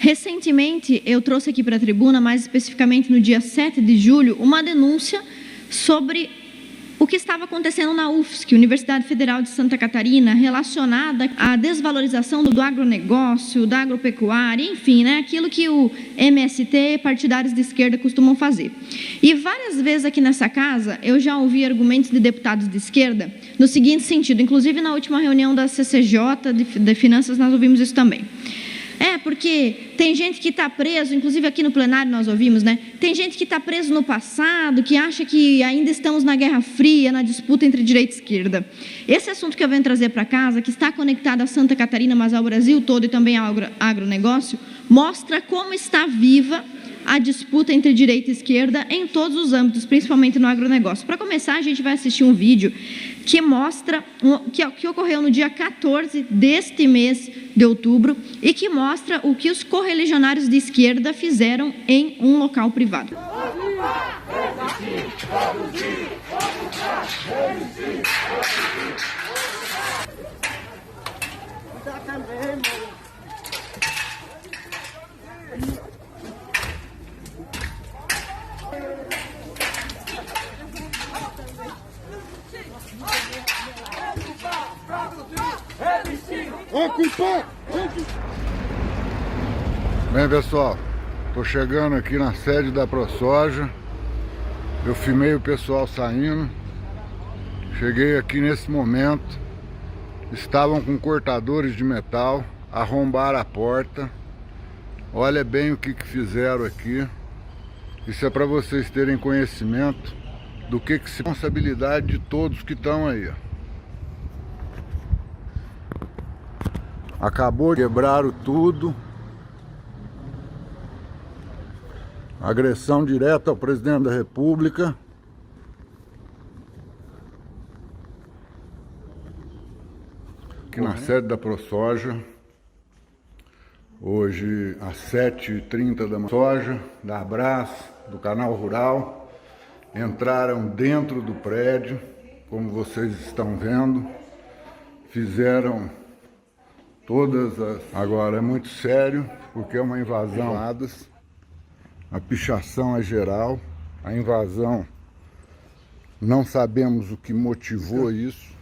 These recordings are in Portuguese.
Recentemente, eu trouxe aqui para a tribuna, mais especificamente no dia 7 de julho, uma denúncia sobre o que estava acontecendo na UFSC, Universidade Federal de Santa Catarina, relacionada à desvalorização do agronegócio, da agropecuária, enfim, aquilo que o MST, partidários de esquerda, costumam fazer. E várias vezes aqui nessa casa, eu já ouvi argumentos de deputados de esquerda no seguinte sentido, inclusive na última reunião da CCJ de Finanças nós ouvimos isso também. Porque tem gente que está preso, inclusive aqui no plenário nós ouvimos, tem gente que está preso no passado, que acha que ainda estamos na Guerra Fria, na disputa entre direita e esquerda. Esse assunto que eu venho trazer para casa, que está conectado a Santa Catarina, mas ao Brasil todo e também ao agronegócio, mostra como está viva a disputa entre direita e esquerda em todos os âmbitos, principalmente no agronegócio. Para começar, a gente vai assistir um vídeo que mostra, que ocorreu no dia 14 deste mês de outubro, e que mostra o que os correligionários de esquerda fizeram em um local privado. Bem, pessoal, estou chegando aqui na sede da ProSoja. Eu filmei o pessoal saindo. Cheguei aqui nesse momento. Estavam com cortadores de metal, arrombaram a porta. Olha bem o que fizeram aqui. Isso é para vocês terem conhecimento do que se responsabilidade de todos que estão aí. Acabou de quebraram tudo. Agressão direta ao presidente da República. Aqui na sede da ProSoja. Hoje às 7h30 da manhã. Soja, da Abras, do Canal Rural. Entraram dentro do prédio, como vocês estão vendo. Fizeram todas as... Agora é muito sério, porque é uma invasão. A pichação é geral, a invasão, não sabemos o que motivou isso,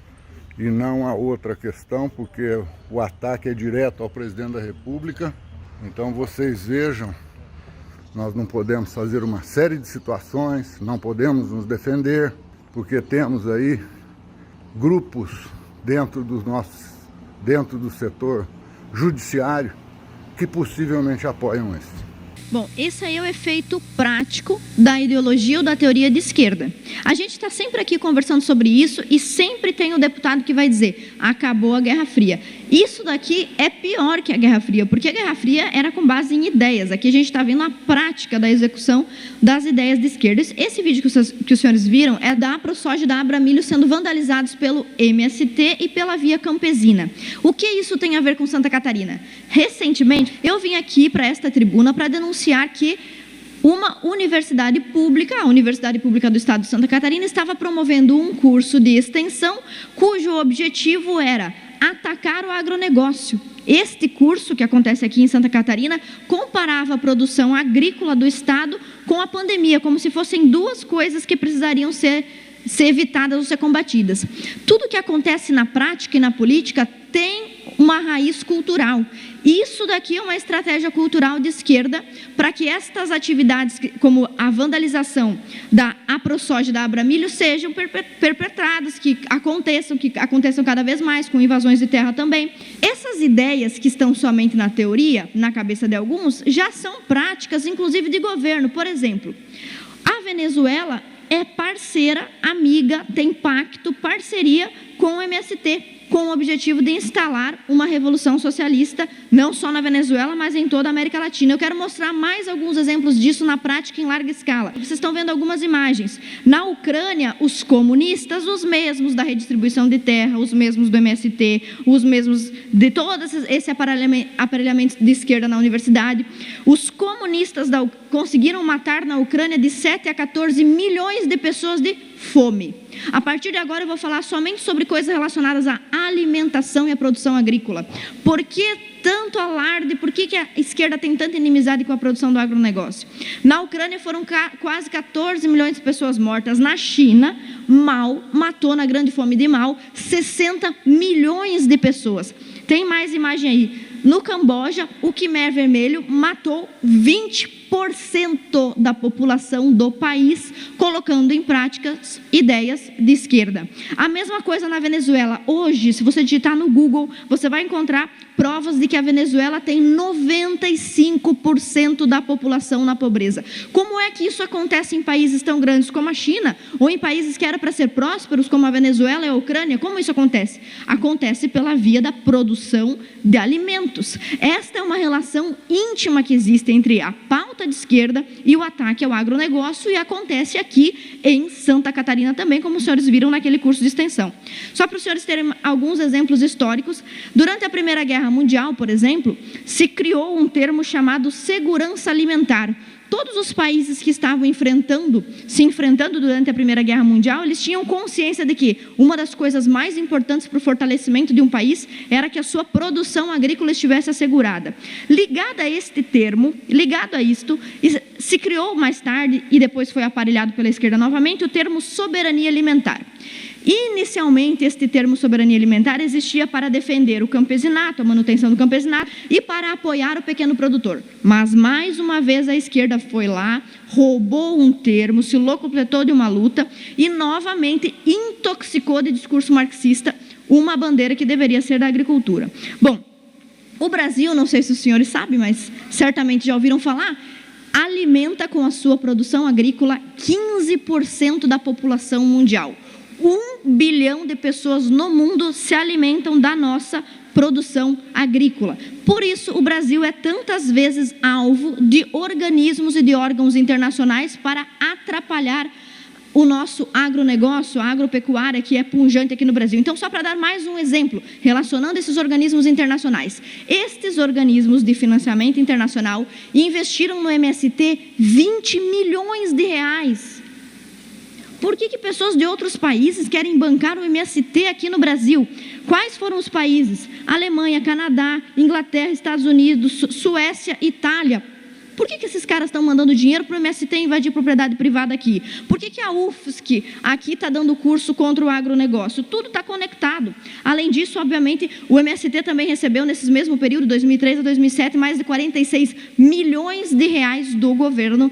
e não há outra questão, porque o ataque é direto ao presidente da República. Então vocês vejam, nós não podemos fazer uma série de situações, não podemos nos defender, porque temos aí grupos dentro do setor judiciário que possivelmente apoiam isso. Bom, esse aí é o efeito prático da ideologia ou da teoria de esquerda. A gente está sempre aqui conversando sobre isso e sempre tem o deputado que vai dizer: acabou a Guerra Fria. Isso daqui é pior que a Guerra Fria, porque a Guerra Fria era com base em ideias. Aqui a gente está vendo a prática da execução das ideias de esquerda. Esse vídeo que os senhores viram é da ProSoja e da Abramilho sendo vandalizados pelo MST e pela Via Campesina. O que isso tem a ver com Santa Catarina? Recentemente, eu vim aqui para esta tribuna para denunciar que uma universidade pública, a Universidade Pública do Estado de Santa Catarina, estava promovendo um curso de extensão cujo objetivo era atacar o agronegócio. Este curso, que acontece aqui em Santa Catarina, comparava a produção agrícola do Estado com a pandemia, como se fossem duas coisas que precisariam ser evitadas ou ser combatidas. Tudo que acontece na prática e na política tem uma raiz cultural. Isso daqui é uma estratégia cultural de esquerda para que estas atividades, como a vandalização da ProSoja e da Abramilho, sejam perpetradas, que aconteçam cada vez mais, com invasões de terra também. Essas ideias que estão somente na teoria, na cabeça de alguns, já são práticas, inclusive de governo. Por exemplo, a Venezuela é parceira, amiga, tem pacto, parceria com o MST, com o objetivo de instalar uma revolução socialista, não só na Venezuela, mas em toda a América Latina. Eu quero mostrar mais alguns exemplos disso na prática em larga escala. Vocês estão vendo algumas imagens. Na Ucrânia, os comunistas, os mesmos da redistribuição de terra, os mesmos do MST, os mesmos de todo esse aparelhamento de esquerda na universidade, os comunistas conseguiram matar na Ucrânia de 7 a 14 milhões de pessoas de fome. A partir de agora eu vou falar somente sobre coisas relacionadas à alimentação e à produção agrícola. Porque tanto alarde? Por que a esquerda tem tanta inimizade com a produção do agronegócio? Na Ucrânia foram quase 14 milhões de pessoas mortas. Na China, Mao matou, na grande fome de Mao, 60 milhões de pessoas. Tem mais imagem aí. No Camboja, o Khmer Vermelho matou 20% da população do país, colocando em práticas ideias de esquerda. A mesma coisa na Venezuela. Hoje, se você digitar no Google, você vai encontrar provas de que a Venezuela tem 95% da população na pobreza. Como é que isso acontece em países tão grandes como a China, ou em países que eram para ser prósperos, como a Venezuela e a Ucrânia? Como isso acontece? Acontece pela via da produção de alimentos. Esta é uma relação íntima que existe entre a pauta de esquerda e o ataque ao agronegócio, e acontece aqui em Santa Catarina também, como os senhores viram naquele curso de extensão. Só para os senhores terem alguns exemplos históricos, durante a Primeira Guerra Mundial, por exemplo, se criou um termo chamado segurança alimentar. Todos os países que estavam se enfrentando durante a Primeira Guerra Mundial, eles tinham consciência de que uma das coisas mais importantes para o fortalecimento de um país era que a sua produção agrícola estivesse assegurada. Ligado a este termo, ligado a isto, se criou mais tarde, e depois foi aparelhado pela esquerda novamente, o termo soberania alimentar. Inicialmente, este termo soberania alimentar existia para defender o campesinato, a manutenção do campesinato, e para apoiar o pequeno produtor. Mas, mais uma vez, a esquerda foi lá, roubou um termo, se locupletou de uma luta e, novamente, intoxicou de discurso marxista uma bandeira que deveria ser da agricultura. Bom, o Brasil, não sei se os senhores sabem, mas certamente já ouviram falar, alimenta com a sua produção agrícola 15% da população mundial. 1 bilhão de pessoas no mundo se alimentam da nossa produção agrícola. Por isso, o Brasil é tantas vezes alvo de organismos e de órgãos internacionais para atrapalhar o nosso agronegócio, a agropecuária, que é pujante aqui no Brasil. Então, só para dar mais um exemplo, relacionando esses organismos internacionais. Estes organismos de financiamento internacional investiram no MST 20 milhões de reais. Por que pessoas de outros países querem bancar o MST aqui no Brasil? Quais foram os países? Alemanha, Canadá, Inglaterra, Estados Unidos, Suécia, Itália. Por que esses caras estão mandando dinheiro para o MST invadir propriedade privada aqui? Por que a UFSC aqui está dando curso contra o agronegócio? Tudo está conectado. Além disso, obviamente, o MST também recebeu, nesse mesmo período, 2003 a 2007, mais de 46 milhões de reais do governo,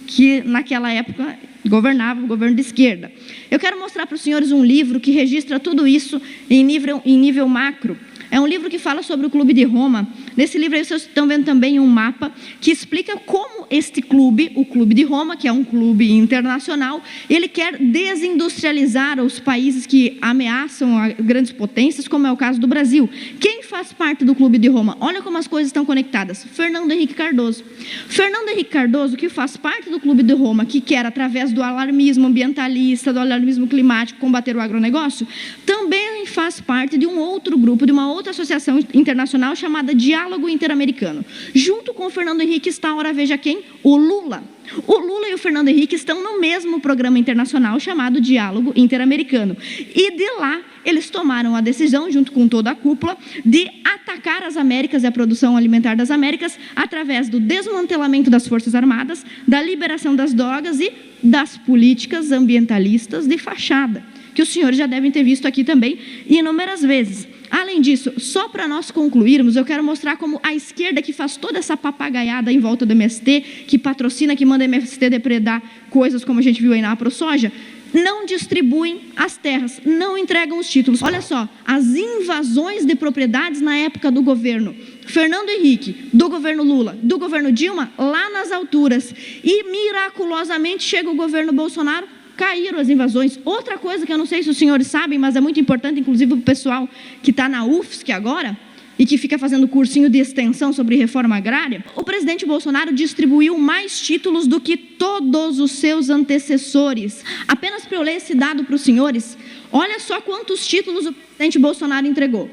que naquela época governava o governo de esquerda. Eu quero mostrar para os senhores um livro que registra tudo isso em nível macro. É um livro que fala sobre o Clube de Roma. Nesse livro aí vocês estão vendo também um mapa que explica como este clube, o Clube de Roma, que é um clube internacional, ele quer desindustrializar os países que ameaçam as grandes potências, como é o caso do Brasil. Quem faz parte do Clube de Roma? Olha como as coisas estão conectadas. Fernando Henrique Cardoso. Fernando Henrique Cardoso, que faz parte do Clube de Roma, que quer, através do alarmismo ambientalista, do alarmismo climático, combater o agronegócio, também faz parte de um outro grupo, de uma outra associação internacional chamada Diálogo Interamericano. Junto com o Fernando Henrique está, ora veja quem? O Lula. O Lula e o Fernando Henrique estão no mesmo programa internacional chamado Diálogo Interamericano. E de lá, eles tomaram a decisão, junto com toda a cúpula, de atacar as Américas e a produção alimentar das Américas através do desmantelamento das Forças Armadas, da liberação das drogas e das políticas ambientalistas de fachada, que os senhores já devem ter visto aqui também inúmeras vezes. Além disso, só para nós concluirmos, eu quero mostrar como a esquerda, que faz toda essa papagaiada em volta do MST, que patrocina, que manda o MST depredar coisas como a gente viu aí na AproSoja, não distribuem as terras, não entregam os títulos. Olha só, as invasões de propriedades na época do governo Fernando Henrique, do governo Lula, do governo Dilma, lá nas alturas. E miraculosamente chega o governo Bolsonaro, caíram as invasões. Outra coisa que eu não sei se os senhores sabem, mas é muito importante, inclusive para o pessoal que está na UFSC agora, e que fica fazendo cursinho de extensão sobre reforma agrária, o presidente Bolsonaro distribuiu mais títulos do que todos os seus antecessores. Apenas para eu ler esse dado para os senhores, olha só quantos títulos o presidente Bolsonaro entregou.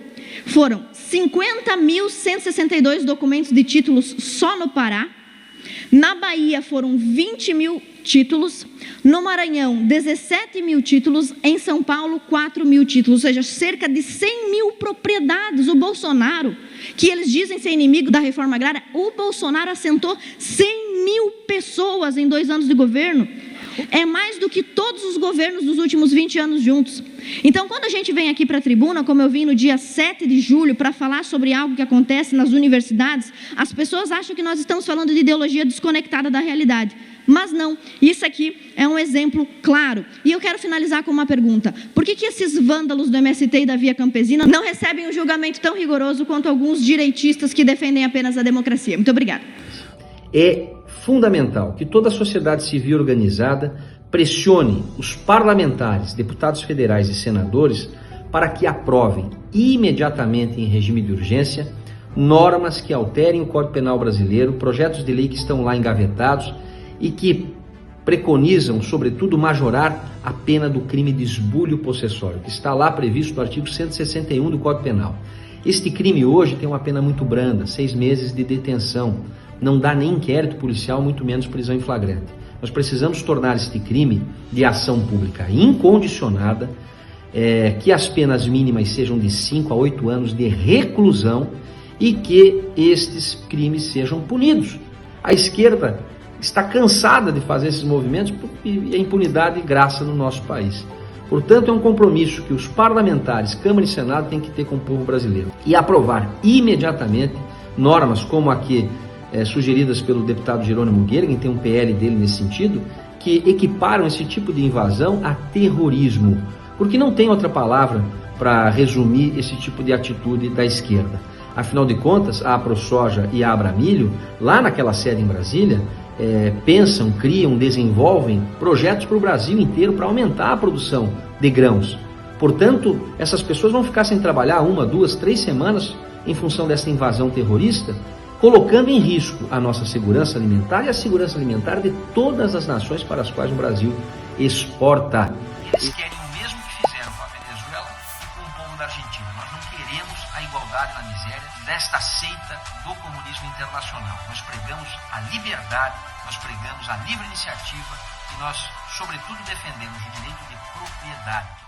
Foram 50.162 documentos de títulos só no Pará. Na Bahia foram 20 títulos, no Maranhão 17 mil títulos, em São Paulo 4 mil títulos, ou seja, cerca de 100 mil propriedades. O Bolsonaro, que eles dizem ser inimigo da reforma agrária, o Bolsonaro assentou 100 mil pessoas em 2 anos de governo. É mais do que todos os governos dos últimos 20 anos juntos. Então, quando a gente vem aqui para a tribuna, como eu vim no dia 7 de julho, para falar sobre algo que acontece nas universidades, as pessoas acham que nós estamos falando de ideologia desconectada da realidade. Mas não, isso aqui é um exemplo claro. E eu quero finalizar com uma pergunta. Por que esses vândalos do MST e da Via Campesina não recebem um julgamento tão rigoroso quanto alguns direitistas que defendem apenas a democracia? Muito obrigada. É fundamental que toda a sociedade civil organizada pressione os parlamentares, deputados federais e senadores para que aprovem imediatamente em regime de urgência normas que alterem o Código Penal brasileiro, projetos de lei que estão lá engavetados e que preconizam, sobretudo, majorar a pena do crime de esbulho possessório, que está lá previsto no artigo 161 do Código Penal. Este crime hoje tem uma pena muito branda, 6 meses de detenção. Não dá nem inquérito policial, muito menos prisão em flagrante. Nós precisamos tornar este crime de ação pública incondicionada, que as penas mínimas sejam de 5 a 8 anos de reclusão e que estes crimes sejam punidos. A esquerda está cansada de fazer esses movimentos e a impunidade graça no nosso país. Portanto, é um compromisso que os parlamentares, Câmara e Senado, têm que ter com o povo brasileiro e aprovar imediatamente normas como a que sugeridas pelo deputado Jerônimo Gergen, tem um PL dele nesse sentido, que equiparam esse tipo de invasão a terrorismo, porque não tem outra palavra para resumir esse tipo de atitude da esquerda. Afinal de contas, a AproSoja e a Abramilho, lá naquela sede em Brasília, pensam, criam, desenvolvem projetos para o Brasil inteiro para aumentar a produção de grãos. Portanto, essas pessoas vão ficar sem trabalhar 1, 2, 3 semanas em função dessa invasão terrorista, colocando em risco a nossa segurança alimentar e a segurança alimentar de todas as nações para as quais o Brasil exporta. Eles querem o mesmo que fizeram com a Venezuela e com o povo da Argentina. Nós não queremos a igualdade na miséria desta seita do comunismo internacional. Nós pregamos a liberdade, nós pregamos a livre iniciativa e nós, sobretudo, defendemos o direito de propriedade.